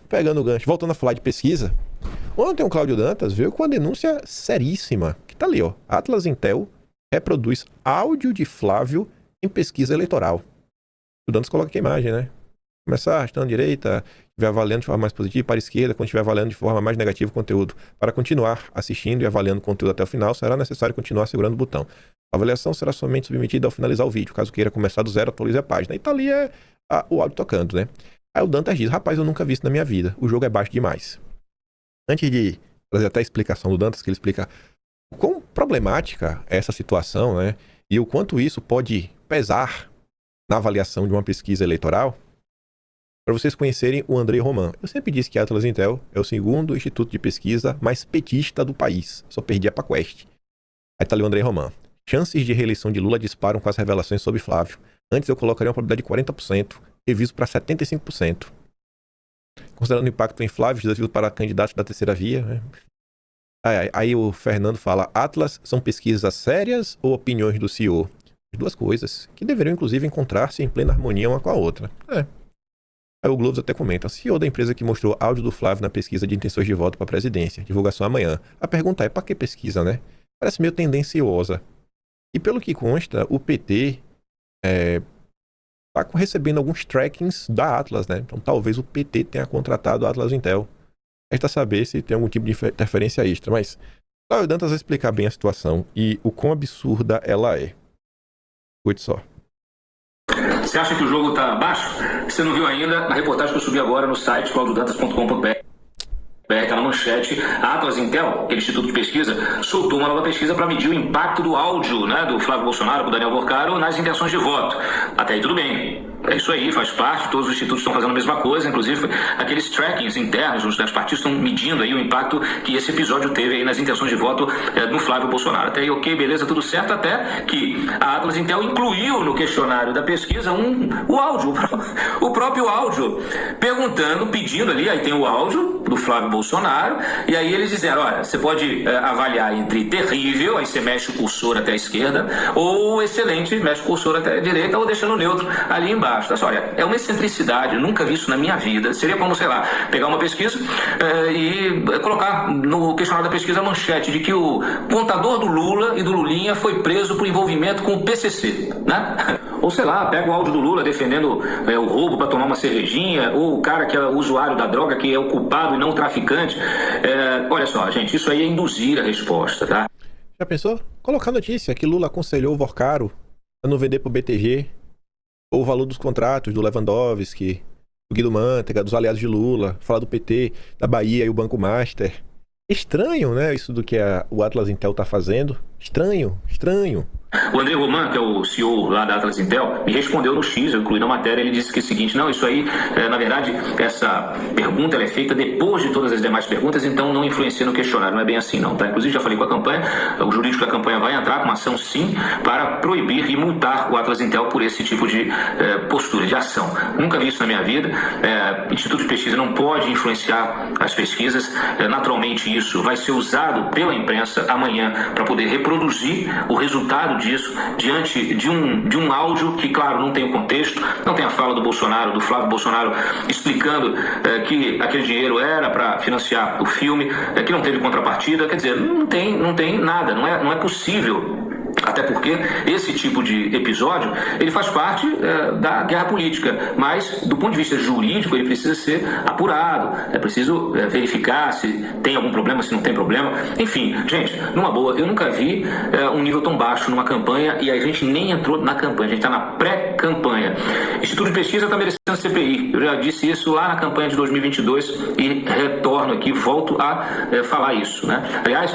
pegando o gancho, voltando a falar de pesquisa, ontem o Cláudio Dantas veio com uma denúncia seríssima, que tá ali, ó. Atlas Intel reproduz áudio de Flávio em pesquisa eleitoral. O Dantas coloca aqui a imagem, né? Começar arrastando à direita, estiver avaliando de forma mais positiva, para a esquerda, quando estiver avaliando de forma mais negativa o conteúdo. Para continuar assistindo e avaliando o conteúdo até o final, será necessário continuar segurando o botão. A avaliação será somente submetida ao finalizar o vídeo. Caso queira começar do zero, atualize a página. E tá ali o áudio tocando, né? Aí o Dantas diz, rapaz, eu nunca vi isso na minha vida. O jogo é baixo demais. Antes de trazer até a explicação do Dantas, que ele explica o quão problemática é essa situação, né? E o quanto isso pode pesar na avaliação de uma pesquisa eleitoral, para vocês conhecerem o Andrei Roman. Eu sempre disse que a Atlas Intel é o segundo instituto de pesquisa mais petista do país. Só perdi a PaQuest. Aí tá ali o Andrei Roman. Chances de reeleição de Lula disparam com as revelações sobre Flávio. Antes eu colocaria uma probabilidade de 40%, reviso para 75%. Considerando o impacto em Flávio, desafio para candidatos da terceira via, né? Aí o Fernando fala, Atlas são pesquisas sérias ou opiniões do CEO? As duas coisas, que deveriam inclusive encontrar-se em plena harmonia uma com a outra. Aí o Globos até comenta, CEO da empresa que mostrou áudio do Flávio na pesquisa de intenções de voto para a presidência, divulgação amanhã. A pergunta é, para que pesquisa, né? Parece meio tendenciosa. E pelo que consta, o PT está recebendo alguns trackings da Atlas, né? Então talvez o PT tenha contratado a Atlas Intel. Resta saber se tem algum tipo de interferência extra, mas Cláudio Dantas vai explicar bem a situação e o quão absurda ela é. Escute só. Você acha que o jogo tá baixo? Você não viu ainda a reportagem que eu subi agora no site claudiodantas.com.br. Está na manchete, a Atlas Intel, aquele instituto de pesquisa, soltou uma nova pesquisa para medir o impacto do áudio, né, do Flávio Bolsonaro com o Daniel Borcaro nas intenções de voto. Até aí tudo bem. É isso aí, faz parte, todos os institutos estão fazendo a mesma coisa, inclusive aqueles trackings internos, os partidos estão medindo aí o impacto que esse episódio teve aí nas intenções de voto do Flávio Bolsonaro. Até aí, ok, beleza, tudo certo, até que a Atlas Intel incluiu no questionário da pesquisa o áudio, o próprio áudio, pedindo ali, aí tem o áudio do Flávio Bolsonaro, e aí eles disseram, olha, você pode avaliar entre terrível, aí você mexe o cursor até a esquerda, ou excelente, mexe o cursor até a direita, ou deixando neutro ali embaixo. Olha, é uma excentricidade, eu nunca vi isso na minha vida. Seria como, sei lá, pegar uma pesquisa e colocar no questionário da pesquisa a manchete de que o contador do Lula e do Lulinha foi preso por envolvimento com o PCC, né? Ou sei lá, pega o áudio do Lula defendendo o roubo para tomar uma cervejinha, ou o cara que é usuário da droga, que é o culpado e não o traficante. Olha só, gente, isso aí é induzir a resposta, tá? Já pensou? Colocar notícia que Lula aconselhou o Borcaro a não vender pro BTG, ou o valor dos contratos do Lewandowski, do Guido Mantega, dos aliados de Lula, falar do PT, da Bahia e o Banco Master. Estranho, né? Isso do que o Atlas Intel tá fazendo. Estranho. O Andrei Roman, que é o CEO lá da Atlas Intel, me respondeu no X, eu incluí na matéria, ele disse que é o seguinte, não, isso aí, na verdade, essa pergunta ela é feita depois de todas as demais perguntas, então não influencia no questionário, não é bem assim não, tá? Inclusive já falei com a campanha, o jurídico da campanha vai entrar com uma ação sim, para proibir e multar o Atlas Intel por esse tipo de postura, de ação. Nunca vi isso na minha vida, Instituto de Pesquisa não pode influenciar as pesquisas, naturalmente isso vai ser usado pela imprensa amanhã para poder reproduzir o resultado disso diante de um áudio que, claro, não tem o contexto, não tem a fala do Bolsonaro, do Flávio Bolsonaro explicando que aquele dinheiro era para financiar o filme, que não teve contrapartida, quer dizer, não tem nada, não é possível. Até porque esse tipo de episódio, ele faz parte da guerra política, mas do ponto de vista jurídico ele precisa ser apurado, é preciso verificar se tem algum problema, se não tem problema. Enfim, gente, numa boa, eu nunca vi um nível tão baixo numa campanha e a gente nem entrou na campanha, a gente está na pré-campanha. Instituto de Pesquisa está merecendo CPI, eu já disse isso lá na campanha de 2022 e retorno aqui, volto a falar isso, né? Aliás,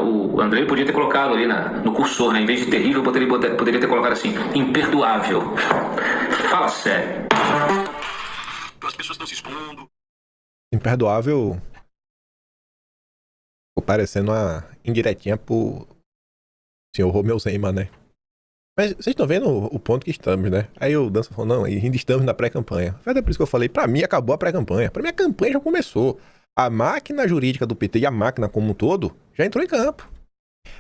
o Andrei podia ter colocado ali no cursor, né? Em vez de terrível, poderia ter colocado assim, imperdoável. Fala sério. As pessoas estão se expondo. Imperdoável. Ficou parecendo uma indiretinha pro senhor Romeu Zema, né? Mas vocês estão vendo o ponto que estamos, né? Aí o Dança falou, não, ainda estamos na pré-campanha. Foi até por isso que eu falei, pra mim acabou a pré-campanha. Pra mim a campanha já começou. A máquina jurídica do PT e a máquina como um todo já entrou em campo.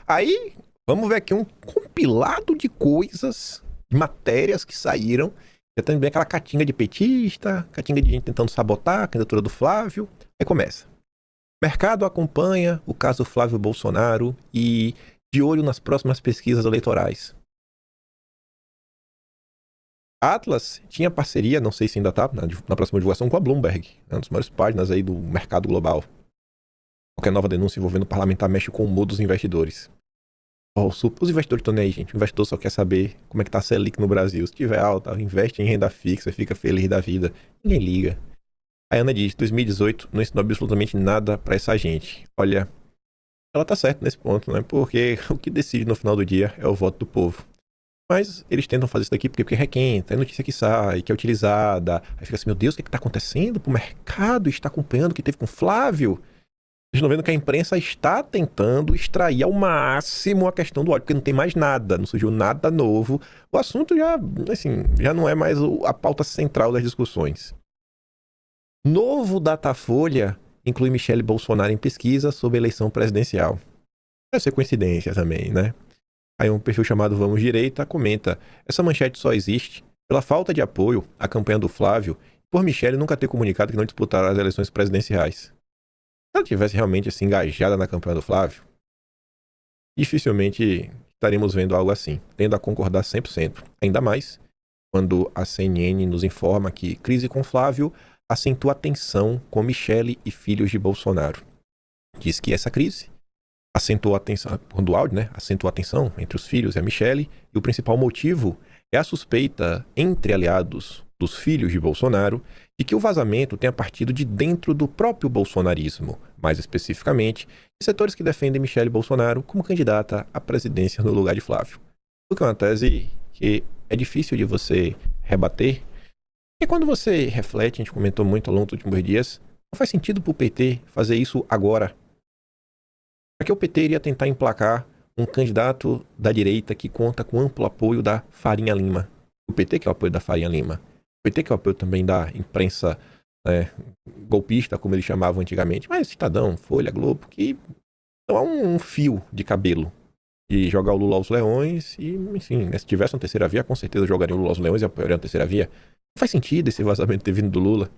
Aí, vamos ver aqui um compilado de coisas, de matérias que saíram Já também aquela catinga de petista, catinga de gente tentando sabotar a candidatura do Flávio. Aí começa. Mercado acompanha o caso Flávio Bolsonaro e de olho nas próximas pesquisas eleitorais. A Atlas tinha parceria, não sei se ainda está, na próxima divulgação, com a Bloomberg, uma das maiores páginas aí do mercado global. Qualquer nova denúncia envolvendo parlamentar mexe com o humor dos investidores. Os investidores estão nem aí, gente. O investidor só quer saber como é que tá a Selic no Brasil. Se tiver alta, investe em renda fixa, fica feliz da vida. Ninguém liga. A Ana diz, 2018 não ensinou absolutamente nada pra essa gente. Olha, ela tá certa nesse ponto, né? Porque o que decide no final do dia é o voto do povo. Mas eles tentam fazer isso daqui porque requenta, é notícia que sai, que é utilizada. Aí fica assim, meu Deus, o que tá acontecendo? O mercado está acompanhando o que teve com o Flávio. Eles estão vendo que a imprensa está tentando extrair ao máximo a questão do ódio, porque não tem mais nada, não surgiu nada novo. O assunto já, assim, já não é mais a pauta central das discussões. Novo Datafolha inclui Michele Bolsonaro em pesquisa sobre eleição presidencial. Deve ser coincidência também, né? Aí um perfil chamado Vamos Direita comenta, essa manchete só existe pela falta de apoio à campanha do Flávio por Michele nunca ter comunicado que não disputará as eleições presidenciais. Se ela tivesse realmente assim, engajada na campanha do Flávio, dificilmente estaremos vendo algo assim, tendo a concordar 100%. Ainda mais quando a CNN nos informa que crise com Flávio acentua a tensão com Michele e filhos de Bolsonaro. Diz que essa crise acentuou a tensão, quando o áudio, né, acentuou a tensão entre os filhos e a Michele, e o principal motivo é a suspeita entre aliados dos filhos de Bolsonaro de que o vazamento tenha partido de dentro do próprio bolsonarismo, mais especificamente, de setores que defendem Michele Bolsonaro como candidata à presidência no lugar de Flávio. O que é uma tese que é difícil de você rebater, porque quando você reflete, a gente comentou muito ao longo dos últimos dias, não faz sentido para o PT fazer isso agora. Porque o PT iria tentar emplacar um candidato da direita que conta com amplo apoio da Farinha Lima. O PT que é o apoio da Farinha Lima. O PT que é o apoio também da imprensa golpista, como eles chamavam antigamente. Mas Estadão, Folha, Globo, que não há um fio de cabelo de jogar o Lula aos leões. E, enfim, né, se tivesse uma terceira via, com certeza jogariam o Lula aos leões e apoiariam a terceira via. Não faz sentido esse vazamento ter vindo do Lula.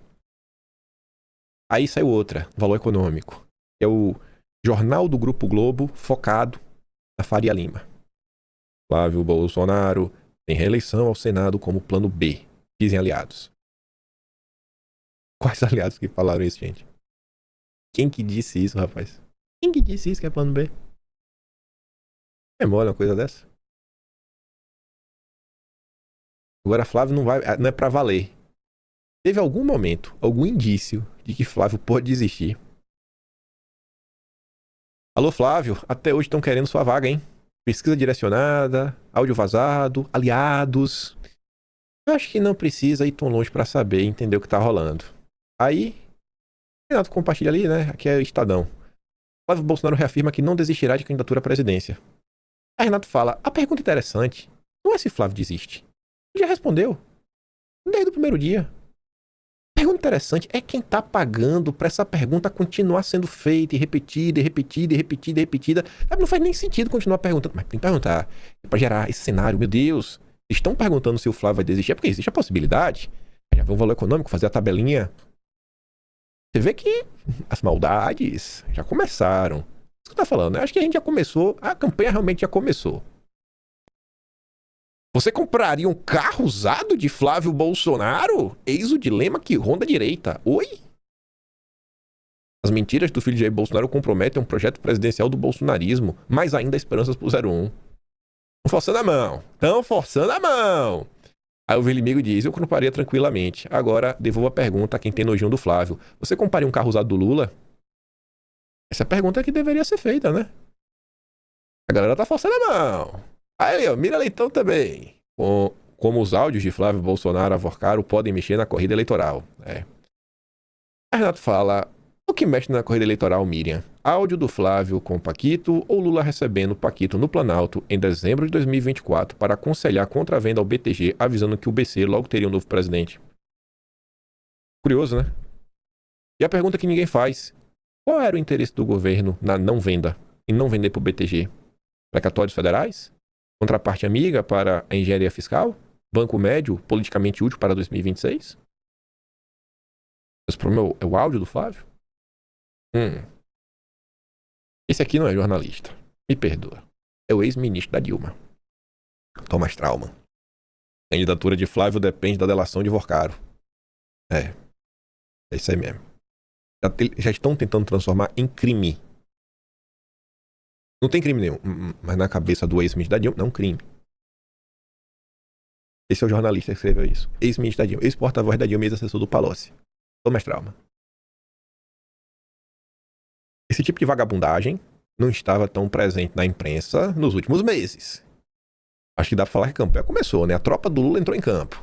Aí saiu outra, Valor Econômico, que é o jornal do Grupo Globo focado na Faria Lima. Flávio Bolsonaro tem reeleição ao Senado como plano B, dizem aliados. Quais aliados que falaram isso, gente? Quem que disse isso, rapaz? Quem que disse isso que é plano B? É mole uma coisa dessa? Agora Flávio não é pra valer. Teve algum momento, algum indício de que Flávio pode desistir? Alô, Flávio, até hoje estão querendo sua vaga, hein? Pesquisa direcionada, áudio vazado, aliados. Eu acho que não precisa ir tão longe para saber e entender o que tá rolando. Aí, Renato compartilha ali, né? Aqui é o Estadão. Flávio Bolsonaro reafirma que não desistirá de candidatura à presidência. Aí Renato fala, a pergunta interessante não é se Flávio desiste. Ele já respondeu. Desde o primeiro dia. A pergunta interessante é quem tá pagando pra essa pergunta continuar sendo feita e repetida, e repetida, e repetida, e repetida. Sabe, não faz nem sentido continuar perguntando. Mas tem que perguntar. É pra gerar esse cenário, meu Deus. Estão perguntando se o Flávio vai desistir. É porque existe a possibilidade. Já vê o Valor Econômico, fazer a tabelinha. Você vê que as maldades já começaram. Isso que eu tô falando, né? Acho que a gente já começou. A campanha realmente já começou. Você compraria um carro usado de Flávio Bolsonaro? Eis o dilema que ronda a direita. Oi? As mentiras do filho de Jair Bolsonaro comprometem um projeto presidencial do bolsonarismo, mais ainda esperanças pro 01. Estão forçando a mão. Estão forçando a mão. Aí o velho amigo diz, eu compraria tranquilamente. Agora, devolvo a pergunta a quem tem nojinho do Flávio. Você compraria um carro usado do Lula? Essa é a pergunta que deveria ser feita, né? A galera tá forçando a mão. Aí, ó, Mira Leitão também. Como os áudios de Flávio Bolsonaro avorcaram podem mexer na corrida eleitoral. A Renato fala, o que mexe na corrida eleitoral, Miriam? Áudio do Flávio com Paquito ou Lula recebendo Paquito no Planalto em dezembro de 2024 para aconselhar contra a venda ao BTG, avisando que o BC logo teria um novo presidente? Curioso, né? E a pergunta que ninguém faz, qual era o interesse do governo na não venda, em não vender para o BTG? Precatórios federais? Contraparte amiga para a engenharia fiscal? banco médio politicamente útil para 2026? Esse problema é o áudio do Flávio? Esse aqui não é jornalista. Me perdoa. É o ex-ministro da Dilma. Thomas Trauman. A candidatura de Flávio depende da delação de Vorcaro. É isso aí mesmo. Já estão tentando transformar em crime. Não tem crime nenhum, mas na cabeça do ex-ministro da Dilma, não crime. Esse é o jornalista que escreveu isso. Ex-ministro da Dilma, ex-porta-voz da Dilma, ex-assessor do Palocci. Thomas Trauman. Esse tipo de vagabundagem não estava tão presente na imprensa nos últimos meses. Acho que dá pra falar que a campanha começou, né? A tropa do Lula entrou em campo.